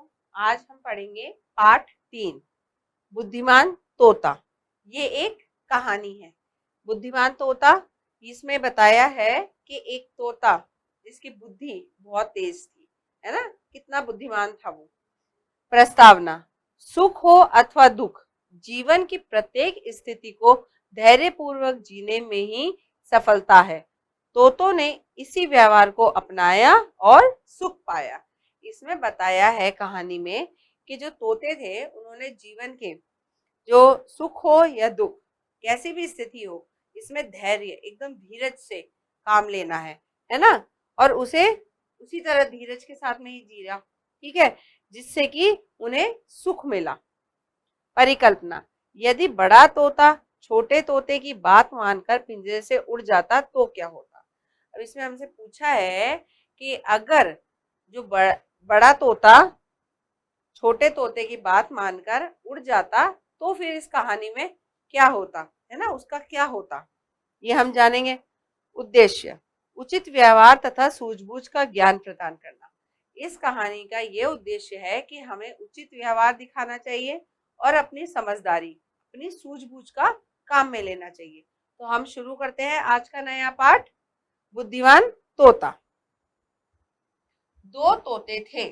बच्चों, आज हम पढ़ेंगे पाठ 3 बुद्धिमान तोता। ये एक कहानी है। बुद्धिमान तोता, इसमें बताया है कि एक तोता जिसकी बुद्धि बहुत तेज थी, है ना, कितना बुद्धिमान था वो। प्रस्तावना, सुख हो अथवा दुख, जीवन की प्रत्येक स्थिति को धैर्यपूर्वक जीने में ही सफलता है। तोतों ने इसी व्यवहार को अपनाया और सुख पाया। इसमें बताया है कहानी में कि जो तोते थे उन्होंने जीवन के जो सुख हो या दुख, कैसी भी स्थिति हो, इसमें धैर्य, एकदम धीरज से काम लेना है ना, और उसे उसी तरह धीरज के साथ में ही जीना, ठीक है, जिससे कि उन्हें सुख मिला। परिकल्पना, यदि बड़ा तोता छोटे तोते की बात मानकर पिंजरे से उड़ जाता तो क्या होता। अब इसमें हमसे पूछा है कि अगर जो बड़ा तोता छोटे तोते की बात मानकर उड़ जाता तो फिर इस कहानी में क्या होता, है ना, उसका क्या होता, ये हम जानेंगे। उद्देश्य, उचित व्यवहार तथा सूझबूझ का ज्ञान प्रदान करना। इस कहानी का ये उद्देश्य है कि हमें उचित व्यवहार दिखाना चाहिए और अपनी समझदारी, अपनी सूझबूझ का काम में लेना चाहिए। तो हम शुरू करते हैं आज का नया पाठ, बुद्धिमान तोता। दो तोते थे,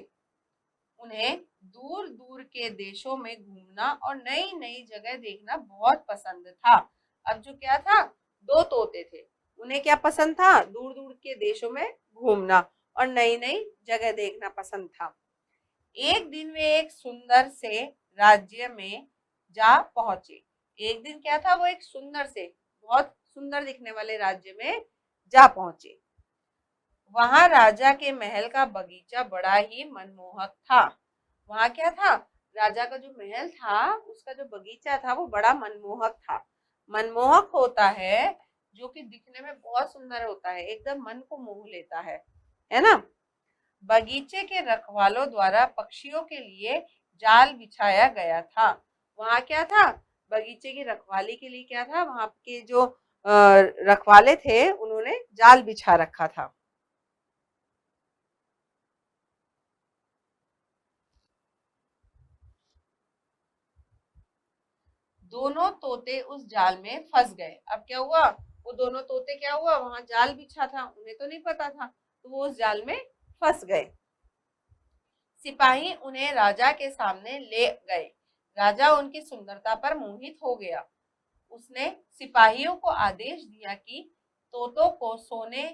उन्हें दूर दूर के देशों में घूमना और नई नई जगह देखना बहुत पसंद था। अब जो क्या था, दो तोते थे, उन्हें क्या पसंद था, दूर दूर के देशों में घूमना और नई नई जगह देखना पसंद था। एक दिन वे एक सुंदर से राज्य में जा पहुंचे। एक दिन क्या था, वो एक सुंदर से, बहुत सुंदर दिखने वाले राज्य में जा पहुंचे। वहां राजा के महल का बगीचा बड़ा ही मनमोहक था। वहां क्या था, राजा का जो महल था उसका जो बगीचा था वो बड़ा मनमोहक था। मनमोहक होता है जो कि दिखने में बहुत सुंदर होता है, एकदम मन को मोह लेता है ना। बगीचे के रखवालों द्वारा पक्षियों के लिए जाल बिछाया गया था। वहां क्या था, बगीचे की रखवाली के लिए क्या था, वहां के जो रखवाले थे उन्होंने जाल बिछा रखा था। दोनों तोते उस जाल में फंस गए। अब क्या हुआ, वो दोनों तोते क्या हुआ, वहां जाल बिछा था, उन्हें तो नहीं पता था, तो वो उस जाल में फंस गए। सिपाही उन्हें राजा के सामने ले गए। राजा उनकी सुंदरता पर मोहित हो गया। उसने सिपाहियों को आदेश दिया कि तोतों को सोने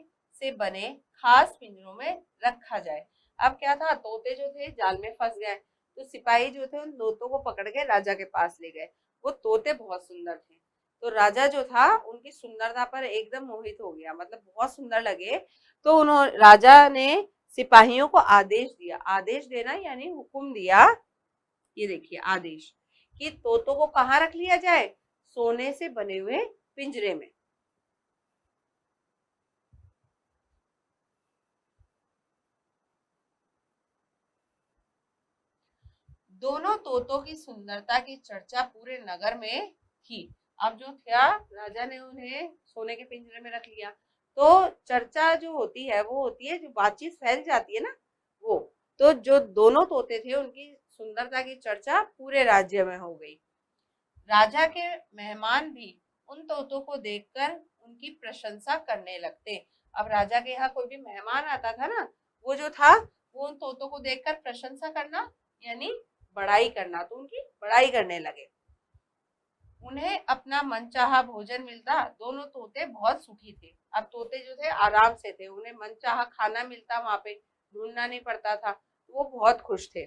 से बने खास पिंजरों में रखा जाए। अब क्या था, तोते जो थे जाल में फंस गए, तो सिपाही जो थे उन तोतों को पकड़ के राजा के पास ले गए। वो तोते बहुत सुंदर थे, तो राजा जो था उनकी सुंदरता पर एकदम मोहित हो गया, मतलब बहुत सुंदर लगे। तो उन्होंने, राजा ने सिपाहियों को आदेश दिया, आदेश देना यानी हुक्म दिया, ये देखिए आदेश, कि तोतों को कहाँ रख लिया जाए, सोने से बने हुए पिंजरे में। दोनों तोतों की सुंदरता की चर्चा पूरे नगर में थी। अब जो था, राजा ने उन्हें सोने के पिंजरे में रख लिया, तो चर्चा जो होती है वो होती है, जो बातचीत फैल जाती है ना, वो, तो जो दोनों तोते थे उनकी सुंदरता की चर्चा पूरे राज्य में हो गई। राजा के मेहमान भी उन तोतों को देखकर उनकी प्रशंसा करने लगते। अब राजा के यहाँ कोई भी मेहमान आता था ना, वो जो था, वो उन तोतों को देखकर प्रशंसा करना यानी बड़ाई करना, तो उनकी बड़ाई करने लगे। उन्हें अपना मनचाहा भोजन मिलता, दोनों तोते बहुत सुखी थे। अब तोते जो थे आराम से थे, उन्हें मनचाहा खाना मिलता, वहां पे ढूंढना नहीं पड़ता था, वो बहुत खुश थे।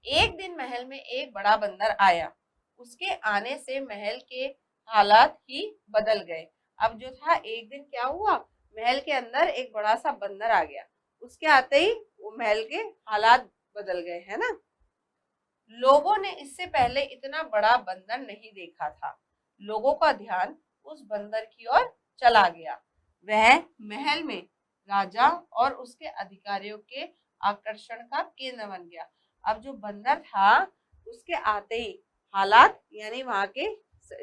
एक दिन महल में एक बड़ा बंदर आया। उसके आने से महल के हालात ही बदल गए। अब जो था, एक दिन क्या हुआ, महल के अंदर एक बड़ा सा बंदर आ गया, उसके आते ही वो महल के हालात बदल गए, है ना। लोगों ने इससे पहले इतना बड़ा बंदर नहीं देखा था। लोगों का ध्यान उस बंदर की ओर चला गया। वह महल में राजा और उसके अधिकारियों के आकर्षण का केंद्र बन गया। अब जो बंदर था, उसके आते ही हालात यानी वहां के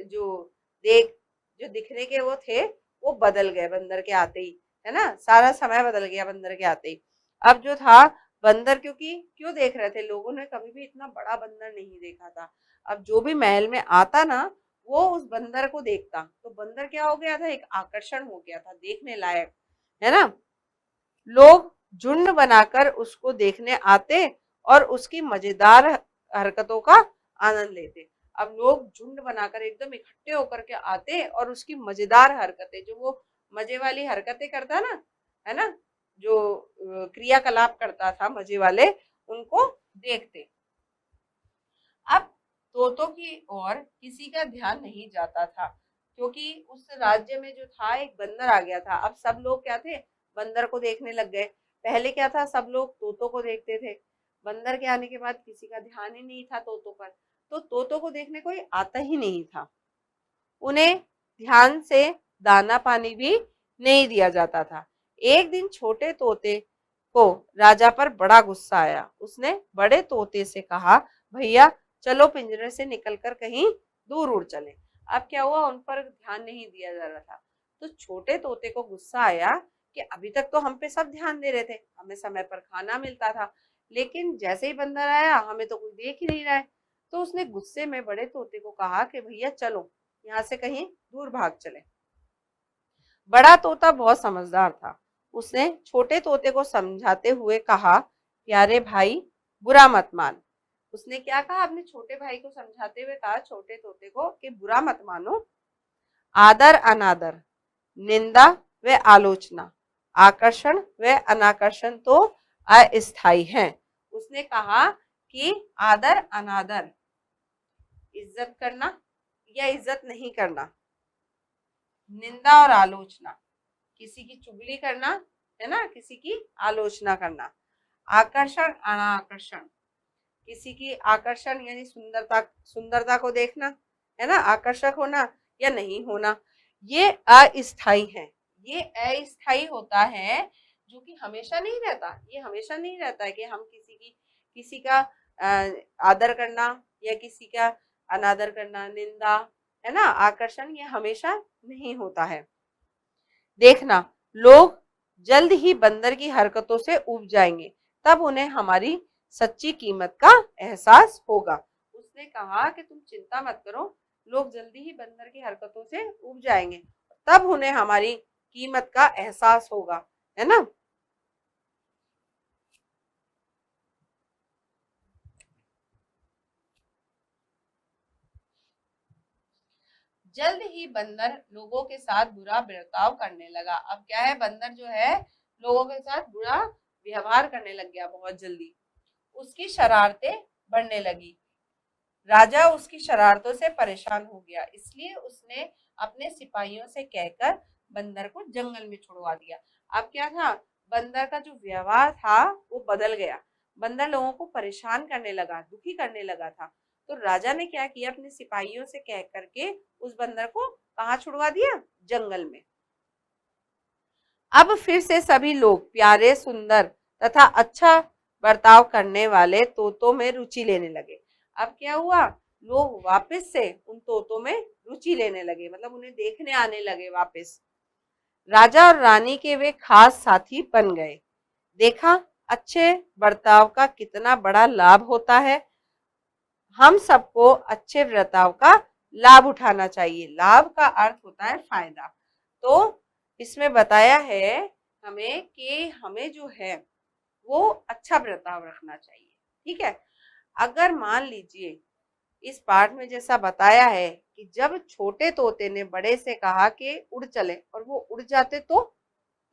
जो देख जो दिखने के वो थे, वो बदल गए बंदर के आते ही, है ना, सारा समय बदल गया बंदर के आते ही। अब जो था, बंदर क्योंकि क्यों देख रहे थे, लोगों ने कभी भी इतना बड़ा बंदर नहीं देखा था। अब जो भी महल में आता ना, वो उस बंदर को देखता, तो बंदर क्या हो गया था, एक आकर्षण हो गया था, देखने लायक, है ना। लोग झुंड बनाकर उसको देखने आते और उसकी मजेदार हरकतों का आनंद लेते। अब लोग झुंड बनाकर एकदम इकट्ठे होकर के आते और उसकी मजेदार हरकतें, जो वो मजे वाली हरकतें करता ना, है ना, जो क्रियाकलाप करता था मजे वाले, उनको देखते। अब तोतों की ओर किसी का ध्यान नहीं जाता था, क्योंकि उस राज्य में जो था एक बंदर आ गया था। अब सब लोग क्या थे, बंदर को देखने लग गए। पहले क्या था, सब लोग तोतों को देखते थे। बंदर के आने के बाद किसी का ध्यान ही नहीं था तोतों पर, तो तोतों को देखने कोई आता ही नहीं था। उन्हें ध्यान से दाना पानी भी नहीं दिया जाता था। एक दिन छोटे तोते को राजा पर बड़ा गुस्सा आया। उसने बड़े तोते से कहा, भैया चलो पिंजरे से निकलकर कहीं दूर उड़ चले। अब क्या हुआ, उन पर ध्यान नहीं दिया जा रहा था, तो छोटे तोते को गुस्सा आया कि अभी तक तो हम पे सब ध्यान दे रहे थे, हमें समय पर खाना मिलता था, लेकिन जैसे ही बंदर आया हमें तो कोई देख ही नहीं रहा है। तो उसने गुस्से में बड़े तोते को कहा कि भैया चलो यहाँ से कहीं दूर भाग चले। बड़ा तोता बहुत समझदार था। उसने छोटे तोते को समझाते हुए कहा, प्यारे भाई बुरा मत मान। उसने क्या कहा, अपने छोटे भाई को समझाते हुए कहा छोटे तोते को कि बुरा मत मानो। आदर अनादर, निंदा व आलोचना, आकर्षण व अनाकर्षण तो अस्थायी हैं। उसने कहा कि आदर अनादर, इज्जत करना या इज्जत नहीं करना, निंदा और आलोचना, किसी की चुगली करना, है ना, किसी की आलोचना करना, आकर्षण अनाकर्षण, किसी की आकर्षण यानी सुंदरता, सुंदरता को देखना, है ना, आकर्षक होना या नहीं होना, ये अस्थायी है। ये अस्थायी होता है, जो कि हमेशा नहीं रहता। ये हमेशा नहीं रहता है कि हम किसी का आदर करना या किसी का अनादर करना, निंदा, है ना, आकर्षण, ये हमेशा नहीं होता है। देखना, लोग जल्द ही बंदर की हरकतों से ऊब जाएंगे, तब उन्हें हमारी सच्ची कीमत का एहसास होगा। उसने कहा कि तुम चिंता मत करो, लोग जल्दी ही बंदर की हरकतों से ऊब जाएंगे, तब उन्हें हमारी कीमत का एहसास होगा, है ना। जल्द ही बंदर लोगों के साथ बुरा बर्ताव करने लगा। अब क्या है, बंदर जो है लोगों के साथ बुरा व्यवहार करने लग गया बहुत जल्दी। उसकी शरारतें बढ़ने लगी। राजा उसकी शरारतों से परेशान हो गया, इसलिए उसने अपने सिपाहियों से कहकर बंदर को जंगल में छुड़वा दिया। अब क्या था, बंदर का जो व्यवहार था वो बदल गया। बंदर लोगों को परेशान करने लगा, दुखी करने लगा था। तो राजा ने क्या किया, अपने सिपाहियों से कह करके उस बंदर को कहाँ छुड़वा दिया, जंगल में। अब फिर से सभी लोग प्यारे, सुंदर तथा अच्छा बर्ताव करने वाले तोतों में रुचि लेने लगे। अब क्या हुआ, लोग वापस से उन तोतों में रुचि लेने लगे, मतलब उन्हें देखने आने लगे वापस। राजा और रानी के वे खास साथी बन गए। देखा, अच्छे बर्ताव का कितना बड़ा लाभ होता है। हम सबको अच्छे बर्ताव का लाभ उठाना चाहिए। लाभ का अर्थ होता है फायदा। तो इसमें बताया है हमें कि हमें जो है वो अच्छा बर्ताव रखना चाहिए। ठीक है, अगर मान लीजिए इस पाठ में जैसा बताया है कि जब छोटे तोते ने बड़े से कहा कि उड़ चले और वो उड़ जाते तो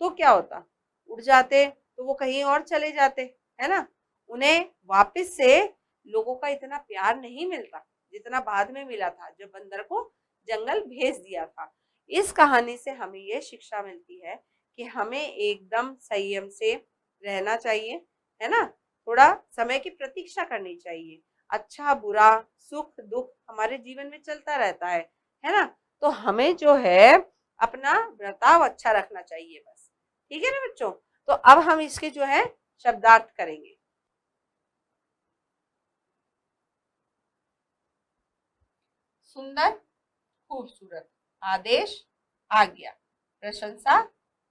क्या होता, उड़ जाते तो वो कहीं और चले जाते, है ना। उन्हें वापस से लोगों का इतना प्यार नहीं मिलता जितना बाद में मिला था जब बंदर को जंगल भेज दिया था। इस कहानी से हमें ये शिक्षा मिलती है कि हमें एकदम संयम से रहना चाहिए, है ना। थोड़ा समय की प्रतीक्षा करनी चाहिए। अच्छा बुरा, सुख दुख हमारे जीवन में चलता रहता है ना। तो हमें जो है अपना बर्ताव अच्छा रखना चाहिए बस। ठीक है ना बच्चों। तो अब हम इसके जो है शब्दार्थ करेंगे। सुंदर, खूबसूरत, आदेश, आज्ञा, प्रशंसा,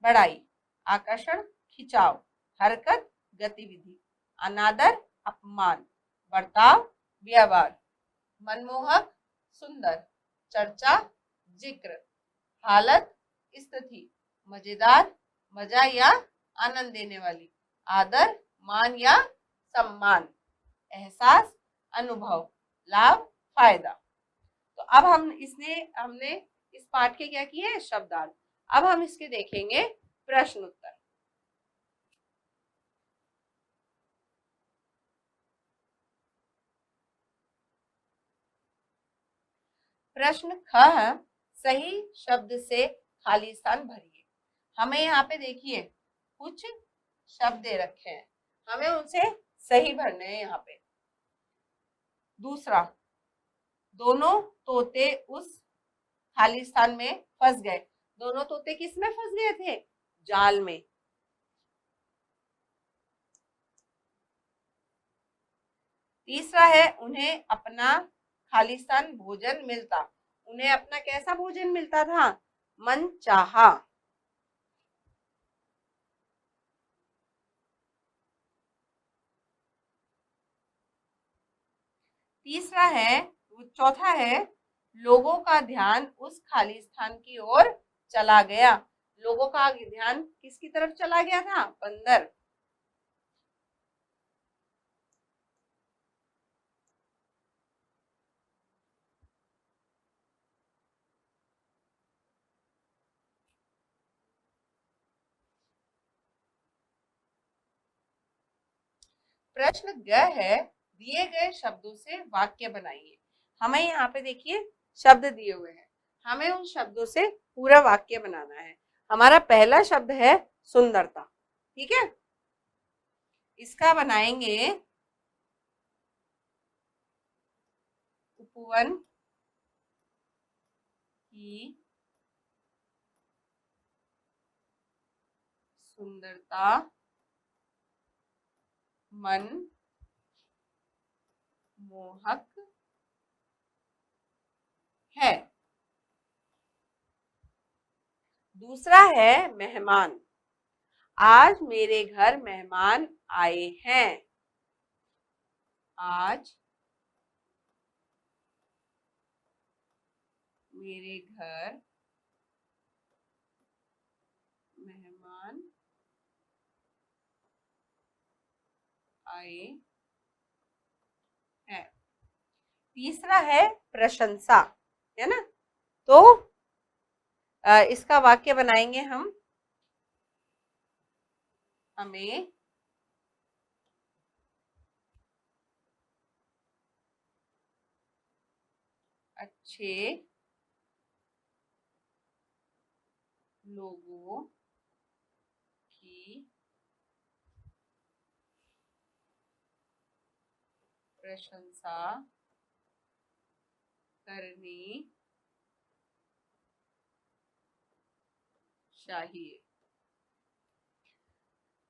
बड़ाई, आकर्षण, खिंचाव, हरकत, गतिविधि, अनादर अपमान, बर्ताव व्यवहार, मनमोहक सुंदर, चर्चा जिक्र, हालत स्थिति, मजेदार मजा या आनंद देने वाली, आदर मान या सम्मान, एहसास अनुभव, लाभ फायदा। तो अब हमने इस पाठ के क्या किए, शब्दार्थ। अब हम इसके देखेंगे प्रश्न उत्तर। प्रश्न ख, सही शब्द से खाली स्थान भरिए। हमें यहाँ पे देखिए कुछ शब्द दे रखे हैं, हमें उनसे सही भरने हैं यहाँ पे। दूसरा, दोनों तोते उस खाली स्थान में फंस गए। दोनों तोते किस में फंस गए थे, जाल में। तीसरा है, उन्हें अपना खालिस्तान भोजन मिलता। उन्हें अपना कैसा भोजन मिलता था, मन चाहा। तीसरा है, चौथा है, लोगों का ध्यान उस खाली स्थान की ओर चला गया। लोगों का ध्यान किसकी तरफ चला गया था, बंदर। प्रश्न ग है, दिए गए शब्दों से वाक्य बनाइए। हमें यहाँ पे देखिए शब्द दिए हुए हैं, हमें उन शब्दों से पूरा वाक्य बनाना है। हमारा पहला शब्द है सुंदरता, ठीक है। इसका बनाएंगे उपवन की सुंदरता मन मोहक है। दूसरा है मेहमान, आज मेरे घर मेहमान आए हैं। आज मेरे घर मेहमान आए हैं। तीसरा है प्रशंसा, है ना। तो इसका वाक्य बनाएंगे हम, हमें अच्छे लोगों की प्रशंसा करनी चाहिए।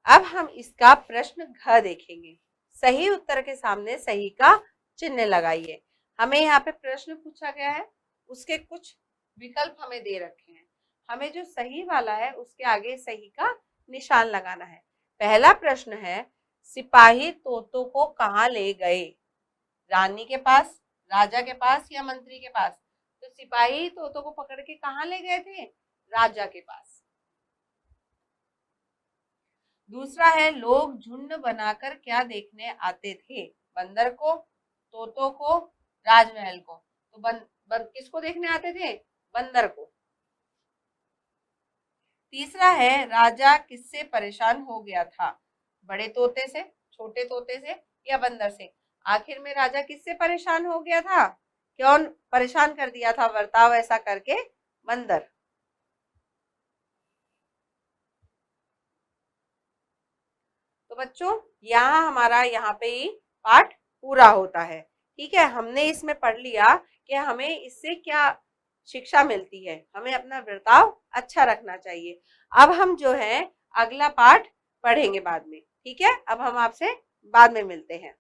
अब हम इसका प्रश्न घ देखेंगे। सही उत्तर के सामने सही का चिन्ह लगाइए। हमें यहाँ पे प्रश्न पूछा गया है, उसके कुछ विकल्प हमें दे रखे हैं। हमें जो सही वाला है उसके आगे सही का निशान लगाना है। पहला प्रश्न है, सिपाही तोतों को कहाँ ले गए, रानी के पास, राजा के पास या मंत्री के पास। तो सिपाही तोतों को पकड़ के कहाँ ले गए थे, राजा के पास। दूसरा है, लोग झुंड बनाकर क्या देखने आते थे, बंदर को, तोतों को, राजमहल को। तो किसको देखने आते थे, बंदर को। तीसरा है, राजा किससे परेशान हो गया था, बड़े तोते से, छोटे तोते से या बंदर से। आखिर में राजा किससे परेशान हो गया था, कौन परेशान कर दिया था बर्ताव ऐसा करके, बंदर। तो बच्चों यहाँ हमारा यहाँ पे ही पाठ पूरा होता है, ठीक है। हमने इसमें पढ़ लिया कि हमें इससे क्या शिक्षा मिलती है, हमें अपना बर्ताव अच्छा रखना चाहिए। अब हम जो है अगला पाठ पढ़ेंगे बाद में, ठीक है। अब हम आपसे बाद में मिलते हैं।